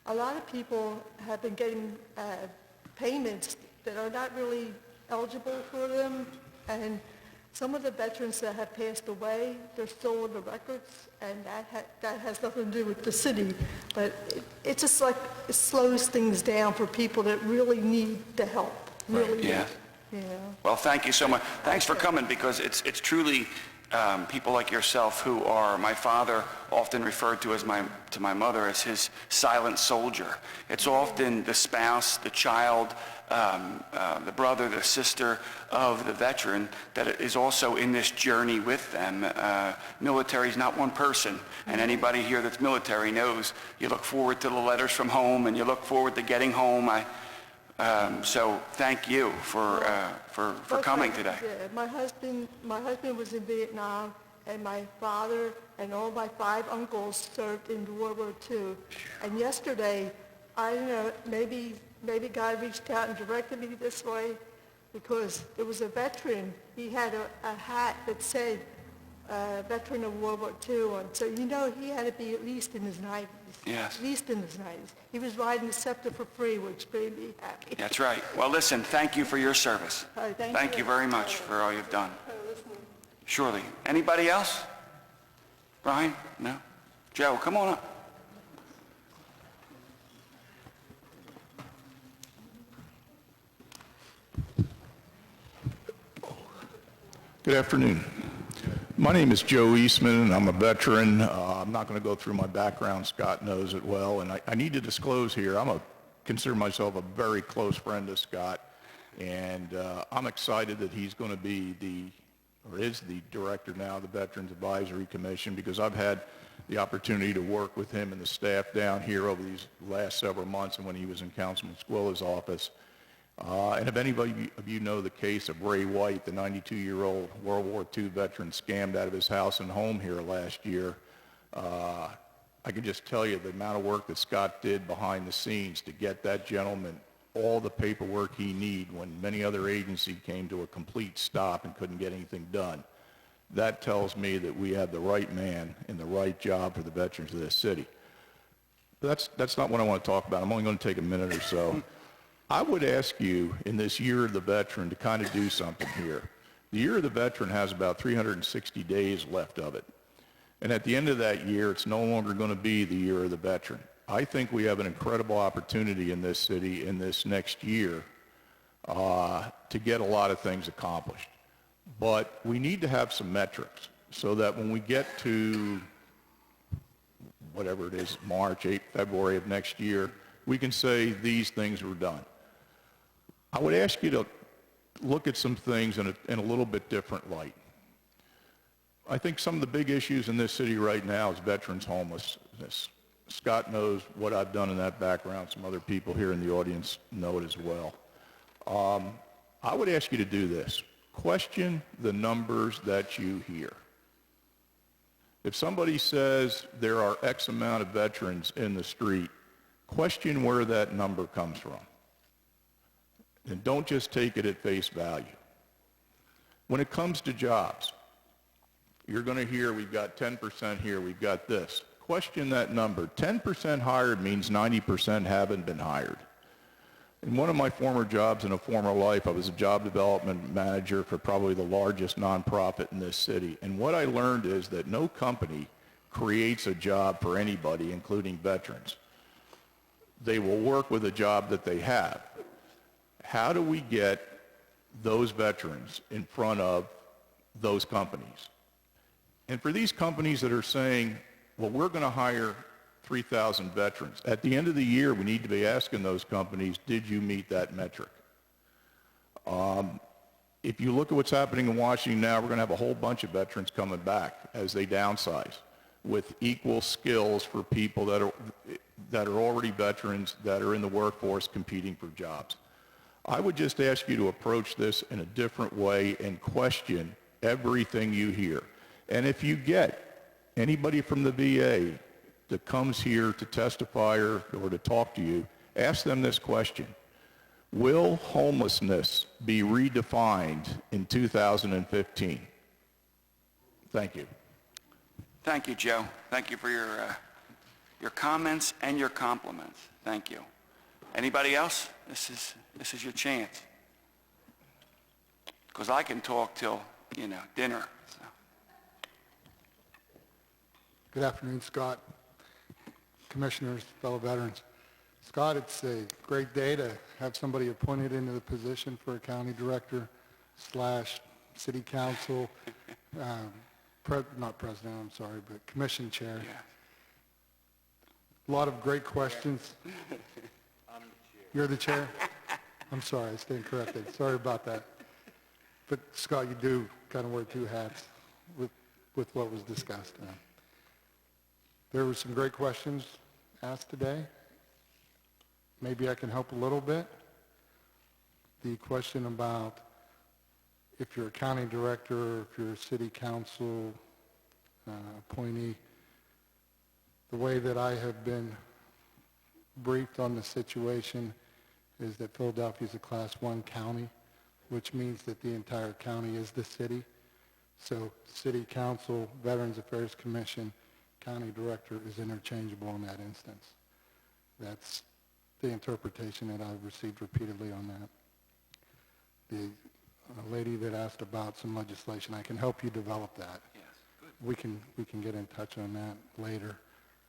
a lot of people have been getting payments that are not really eligible for them, and some of the veterans that have passed away, they're still on the records, and that has nothing to do with the city, but it just like it slows things down for people that really need the help, really. Yeah. Well, thank you so much. Thanks for coming, because it's truly people like yourself who are, my father often referred to my mother as his silent soldier. It's often the spouse, the child, the brother, the sister of the veteran that is also in this journey with them. Military is not one person, and anybody here that's military knows you look forward to the letters from home and you look forward to getting home. So thank you for coming today. Yeah, my husband was in Vietnam, and my father and all my 5 uncles served in World War II. And yesterday, I don't know, maybe God reached out and directed me this way, because there was a veteran. He had a hat that said veteran of World War II on. So he had to be at least in his 90s. Yes. At least in his 90s. He was riding the scepter for free, which made me happy. That's right. Well, listen, thank you for your service. Thank you very much for all you've done. Surely. Anybody else? Brian? No? Joe, come on up. Good afternoon. My name is Joe Eastman, and I'm a veteran. I'm not going to go through my background. Scott knows it well, and I need to disclose here, consider myself a very close friend of Scott, and I'm excited that he's going to be is the director now of the Veterans Advisory Commission, because I've had the opportunity to work with him and the staff down here over these last several months and when he was in Councilman Squilla's office. And if anybody of you know the case of Ray White, the 92-year-old World War II veteran scammed out of his house and home here last year, I can just tell you the amount of work that Scott did behind the scenes to get that gentleman all the paperwork he needed when many other agencies came to a complete stop and couldn't get anything done. That tells me that we have the right man in the right job for the veterans of this city. But that's not what I want to talk about. I'm only going to take a minute or so. I would ask you in this Year of the Veteran to kind of do something here. The Year of the Veteran has about 360 days left of it. And at the end of that year, it's no longer going to be the Year of the Veteran. I think we have an incredible opportunity in this city in this next year to get a lot of things accomplished. But we need to have some metrics so that when we get to whatever it is, March, February of next year, we can say these things were done. I would ask you to look at some things in a little bit different light. I think some of the big issues in this city right now is veterans homelessness. Scott knows what I've done in that background. Some other people here in the audience know it as well. I would ask you to do this. Question the numbers that you hear. If somebody says there are X amount of veterans in the street, question where that number comes from. And don't just take it at face value. When it comes to jobs, you're going to hear we've got 10% here, we've got this. Question that number. 10% hired means 90% haven't been hired. In one of my former jobs in a former life, I was a job development manager for probably the largest nonprofit in this city. And what I learned is that no company creates a job for anybody, including veterans. They will work with a job that they have. How do we get those veterans in front of those companies? And for these companies that are saying, well, we're going to hire 3,000 veterans, at the end of the year, we need to be asking those companies, did you meet that metric? If you look at what's happening in Washington now, we're going to have a whole bunch of veterans coming back as they downsize with equal skills for people that are already veterans that are in the workforce competing for jobs. I would just ask you to approach this in a different way and question everything you hear. And if you get anybody from the VA that comes here to testify or to talk to you, ask them this question. Will homelessness be redefined in 2015? Thank you. Thank you, Joe. Thank you for your comments and your compliments. Thank you. Anybody else? This is your chance. Because I can talk till, dinner. So. Good afternoon, Scott, commissioners, fellow veterans. Scott, it's a great day to have somebody appointed into the position for a county director / city council, not president, I'm sorry, but commission chair. Yeah. A lot of great questions. I'm the chair. You're the chair? I'm sorry, I stand corrected. Sorry about that. But Scott, you do kind of wear two hats with what was discussed. There were some great questions asked today. Maybe I can help a little bit. The question about if you're a county director or if you're a city council appointee, the way that I have been briefed on the situation is that Philadelphia is a Class 1 county, which means that the entire county is the city. So city council, Veterans Affairs Commission, county director is interchangeable in that instance. That's the interpretation that I've received repeatedly on that. The lady that asked about some legislation, I can help you develop that. Yes, good. We can get in touch on that later.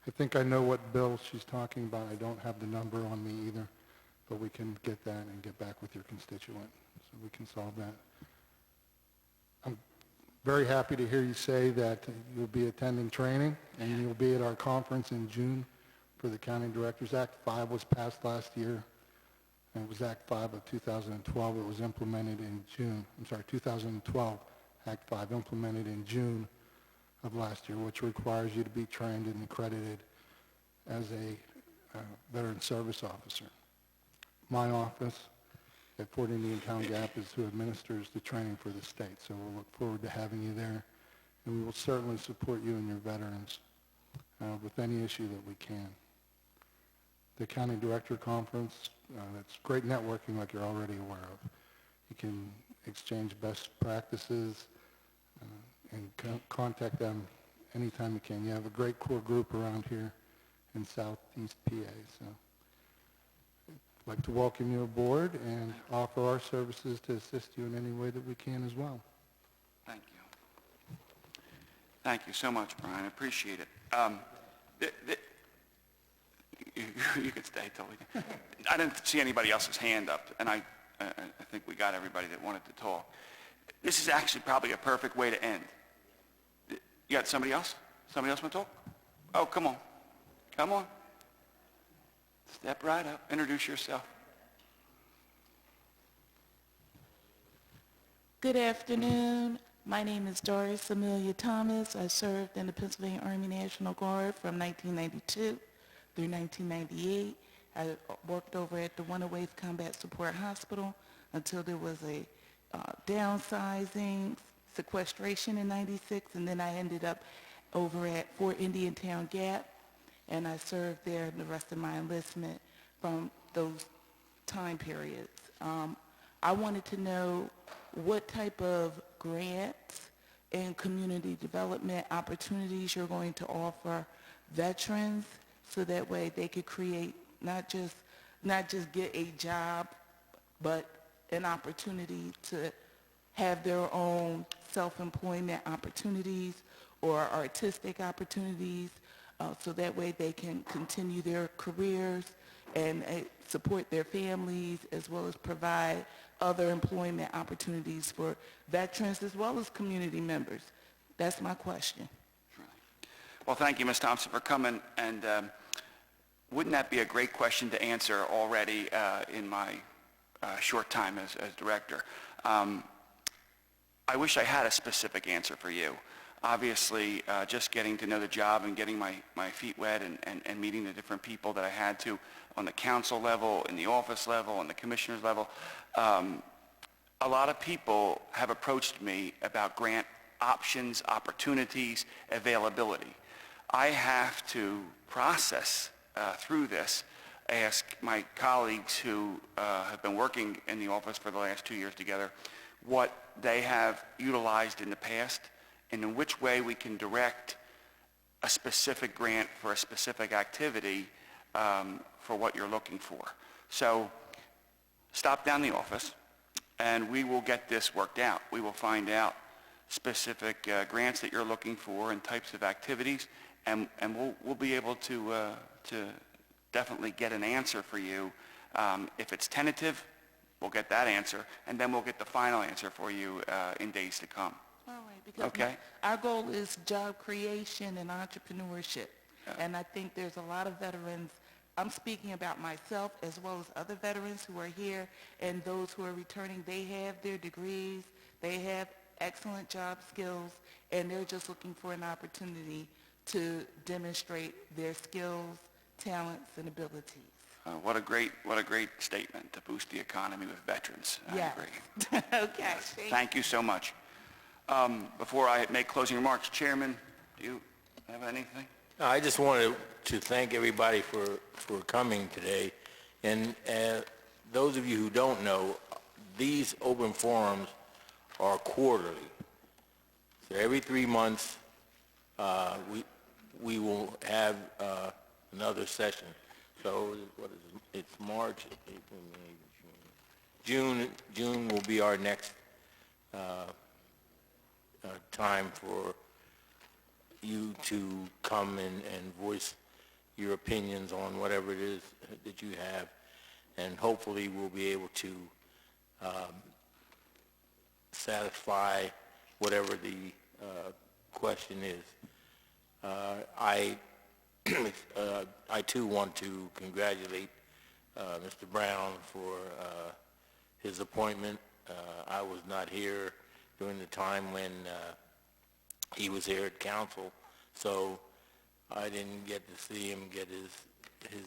I think I know what bill she's talking about. I don't have the number on me either, but we can get that and get back with your constituent so we can solve that. I'm very happy to hear you say that you'll be attending training and you'll be at our conference in June for the County Directors. Act 5 was passed last year, and it was Act 5 of 2012. It was implemented in June. 2012, Act 5 implemented in June of last year, which requires you to be trained and accredited as a veteran service officer. My office at Fort Indian Town Gap is who administers the training for the state, so we'll look forward to having you there, and we will certainly support you and your veterans with any issue that we can. The County Director Conference, that's great networking like you're already aware of. You can exchange best practices and contact them anytime you can. You have a great core group around here in Southeast PA, so like to welcome you aboard and offer our services to assist you in any way that we can as well. Thank you. Thank you so much, Brian. I appreciate it. You can stay till we can. I didn't see anybody else's hand up, and I think we got everybody that wanted to talk. This is actually probably a perfect way to end. You got somebody else? Somebody else want to talk? Oh, come on. Come on. Step right up. Introduce yourself. Good afternoon. My name is Doris Amelia Thomas. I served in the Pennsylvania Army National Guard from 1992 through 1998. I worked over at the 108th Combat Support Hospital until there was a downsizing, sequestration in 96, and then I ended up over at Fort Indiantown Gap, and I served there the rest of my enlistment from those time periods. I wanted to know what type of grants and community development opportunities you're going to offer veterans so that way they could create not just get a job, but an opportunity to have their own self-employment opportunities or artistic opportunities, so that way they can continue their careers and support their families, as well as provide other employment opportunities for veterans as well as community members. That's my question. Well, thank you, Ms. Thompson, for coming. And wouldn't that be a great question to answer already in my short time as director? I wish I had a specific answer for you. Obviously, just getting to know the job and getting my feet wet and meeting the different people that I had to on the council level, in the office level, on the commissioner's level, a lot of people have approached me about grant options, opportunities, availability. I have to process through this, ask my colleagues who have been working in the office for the last 2 years together what they have utilized in the past and in which way we can direct a specific grant for a specific activity for what you're looking for. So stop down the office and we will get this worked out. We will find out specific grants that you're looking for and types of activities, and we'll be able to definitely get an answer for you. If it's tentative, we'll get that answer, and then we'll get the final answer for you in days to come. All right, because Okay. our goal is job creation and entrepreneurship. And I think there's a lot of veterans, I'm speaking about myself as well as other veterans who are here and those who are returning. They have their degrees, they have excellent job skills, and they're just looking for an opportunity to demonstrate their skills, talents, and abilities. What a great statement to boost the economy with veterans. I Yes. agree. Okay. Yes. Thank you so much. Before I make closing remarks, Chairman, do you have anything? I just wanted to thank everybody for coming today. And those of you who don't know, these open forums are quarterly. So every 3 months, we will have another session. So what is it? It's March, April, May, June. June will be our next time for you to come and voice your opinions on whatever it is that you have, and hopefully we'll be able to satisfy whatever the question is. I too want to congratulate Mr. Brown for his appointment. I was not here during the time when he was here at council, so I didn't get to see him get his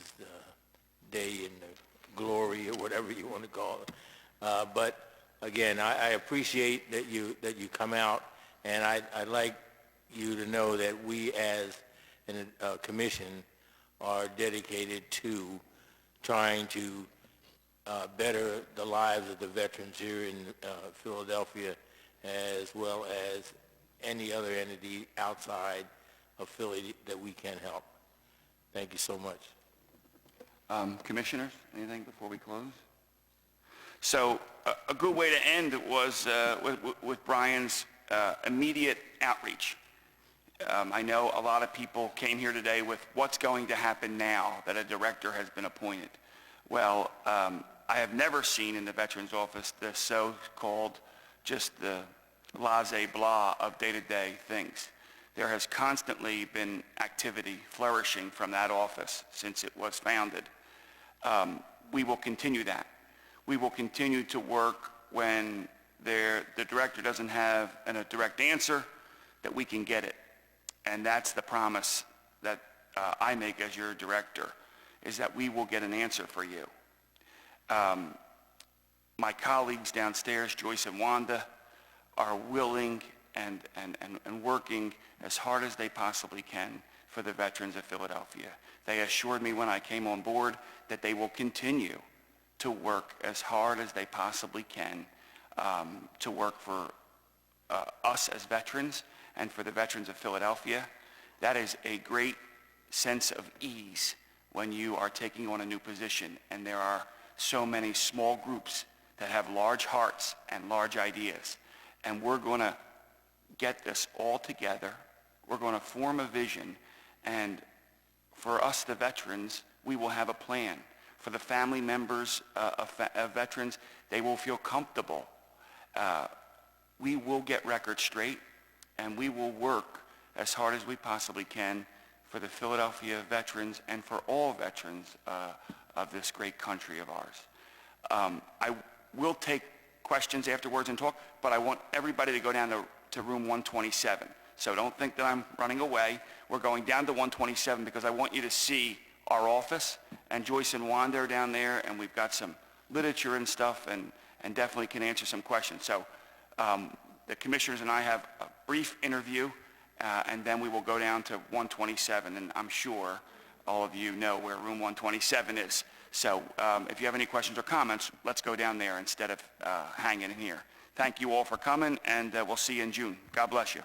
day in the glory or whatever you want to call it. But again, I appreciate that you come out, and I'd like you to know that we as a commission are dedicated to trying to better the lives of the veterans here in Philadelphia, as well as any other entity outside of Philly that we can help. Thank you so much. Commissioners, anything before we close? So a good way to end was with Brian's immediate outreach. I know a lot of people came here today with what's going to happen now that a director has been appointed. Well, I have never seen in the Veterans Office the so-called just the blah of day-to-day things. There has constantly been activity flourishing from that office since it was founded. We will continue that. We will continue to work when the director doesn't have a direct answer, that we can get it. And that's the promise that I make as your director, is that we will get an answer for you. My colleagues downstairs, Joyce and Wanda, are willing and working as hard as they possibly can for the veterans of Philadelphia. They assured me when I came on board that they will continue to work as hard as they possibly can to work for us as veterans and for the veterans of Philadelphia. That is a great sense of ease when you are taking on a new position, and there are so many small groups that have large hearts and large ideas. And we're going to get this all together. We're going to form a vision, and for us, the veterans, we will have a plan. For the family members of veterans, they will feel comfortable. We will get records straight, and we will work as hard as we possibly can for the Philadelphia veterans and for all veterans of this great country of ours. I will take questions afterwards and talk, but I want everybody to go down to room 127. So don't think that I'm running away. We're going down to 127 because I want you to see our office, and Joyce and Wanda are down there, and we've got some literature and stuff, and definitely can answer some questions. So the commissioners and I have a brief interview, and then we will go down to 127, and I'm sure all of you know where room 127 is. So if you have any questions or comments, let's go down there instead of hanging in here. Thank you all for coming, and we'll see you in June. God bless you.